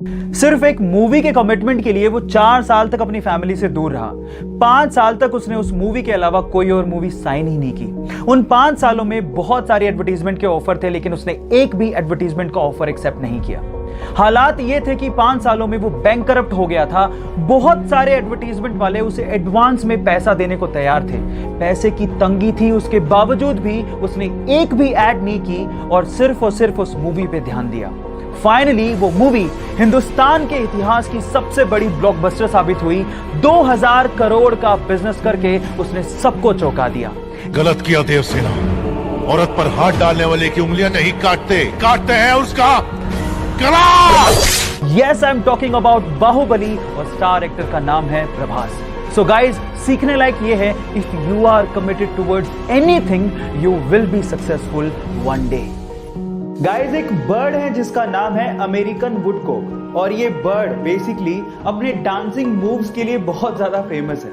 सिर्फ एक मूवी के कमिटमेंट के लिए वो 4 साल तक अपनी फैमिली से दूर रहा। 5 साल तक उसने उस मूवी के अलावा कोई और मूवी साइन ही नहीं की। उन 5 सालों में बहुत सारे एडवर्टीजमेंट के ऑफर थे, लेकिन उसने एक भी एडवर्टीजमेंट का ऑफर एक्सेप्ट नहीं किया। हालात ये थे कि 5 सालों में वो बैंकरप्ट हो गया था। बहुत सारे एडवर्टीजमेंट वाले उसे एडवांस में पैसा देने को तैयार थे। पैसे की तंगी थी, उसके बावजूद भी उसने एक भी एड नहीं की और सिर्फ उस मूवी पे ध्यान दिया। फाइनली वो मूवी हिंदुस्तान के इतिहास की सबसे बड़ी ब्लॉकबस्टर साबित हुई। 2000 करोड़ का बिजनेस करके उसने सबको चौंका दिया। गलत किया देवसेना, औरत पर हाथ डालने वाले की उंगलियां नहीं काटते हैं उसका गला। Yes, I am talking about Baahubali और स्टार एक्टर का नाम है प्रभास। सो गाइज, सीखने लायक ये है, if you are committed towards anything you will be successful one day. Guys, एक बर्ड है जिसका नाम है अमेरिकन वुडकॉक और ये बर्ड बेसिकली अपने डांसिंग मूव्स के लिए बहुत ज्यादा फेमस है,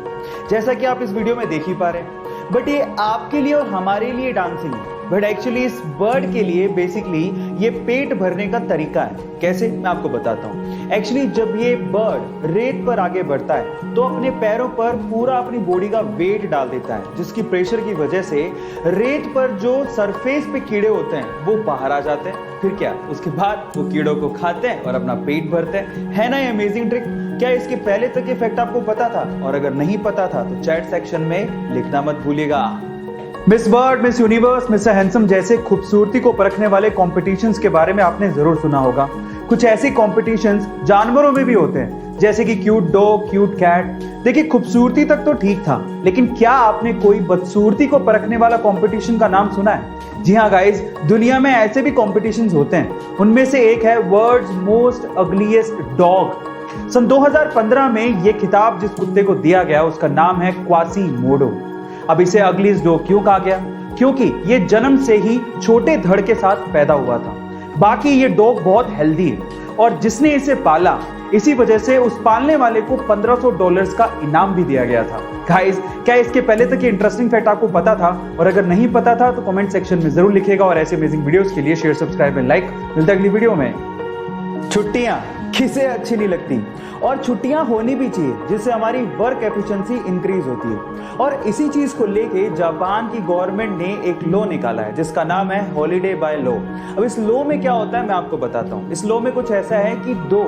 जैसा कि आप इस वीडियो में देख ही पा रहे हैं। बट ये आपके लिए और हमारे लिए डांसिंग है, बट एक्चुअली इस बर्ड के लिए बेसिकली ये पेट भरने का तरीका है। कैसे, मैं आपको बताता हूँ। एक्चुअली जब ये बर्ड रेत पर आगे बढ़ता है तो अपने पैरों पर पूरा अपनी बॉडी का वेट डाल देता है, जिसकी प्रेशर की वजह से रेत पर जो सरफेस पे कीड़े होते हैं वो बाहर आ जाते हैं। फिर क्या, उसके बाद वो कीड़ों को खाते हैं और अपना पेट भरते हैं। है ना ये अमेजिंग ट्रिक? क्या इसके पहले तक इफेक्ट आपको पता था? और अगर नहीं पता था तो चैट सेक्शन में लिखना मत भूलिएगा। Miss world, miss universe, mister handsome जैसे खूबसूरती को परखने वाले कॉम्पिटिशन्स के बारे में आपने जरूर सुना होगा। कुछ ऐसी कॉम्पिटिशन्स जानवरों में भी होते हैं, जैसे कि क्यूट डॉग, क्यूट कैट। देखिए, खूबसूरती तक तो ठीक था, लेकिन क्या आपने कोई बदसूरती को परखने वाला कॉम्पिटिशन का नाम सुना है? जी हाँ गाइज, दुनिया में ऐसे भी कॉम्पिटिशन्स होते हैं। उनमें से एक है वर्ल्ड्स मोस्ट अगलीस्ट डॉग। सन 2015 में यह खिताब जिस कुत्ते को दिया गया उसका नाम है क्वासीमोडो। अब इसे अगलीस्ट डॉग क्यों कहा गया? क्योंकि ये जन्म से ही छोटे धड़ के साथ पैदा हुआ था। बाकी ये डॉग बहुत हेल्दी है और जिसने इसे पाला, इसी वजह से उस पालने वाले को $1500 का इनाम भी दिया गया था। गाइस, क्या इसके पहले तक ये इंटरेस्टिंग फैक्ट आपको पता था? और अगर नहीं पता था तो कमेंट सेक्शन में जरूर लिखिएगा। और ऐसे अमेजिंग वीडियोस के लिए शेयर, सब्सक्राइब एंड लाइक। मिलते हैं अगली वीडियो में। छुट्टियां किसे अच्छी नहीं लगती, और छुट्टियां होनी भी चाहिए, जिससे हमारी वर्क एफिशिएंसी इंक्रीज होती है। और इसी चीज को लेके जापान की गवर्नमेंट ने एक लॉ निकाला है जिसका नाम है हॉलीडे बाय लॉ। अब इस लॉ में क्या होता है मैं आपको बताता हूँ। इस लॉ में कुछ ऐसा है कि 2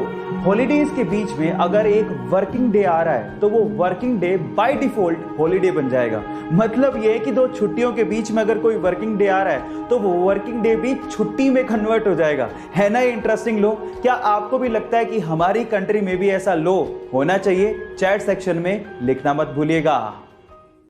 हॉलीडेज के बीच में अगर एक वर्किंग डे आ रहा है तो वो working day by default holiday बन जाएगा। मतलब ये है कि 2 छुट्टियों के बीच में अगर कोई वर्किंग डे आ रहा है तो वो वर्किंग डे भी छुट्टी में कन्वर्ट हो जाएगा। है ना ये इंटरेस्टिंग लॉ? क्या आपको भी लगता है कि हमारी कंट्री में भी ऐसा लॉ होना चाहिए? चैट सेक्शन में लिखना मत भूलिएगा।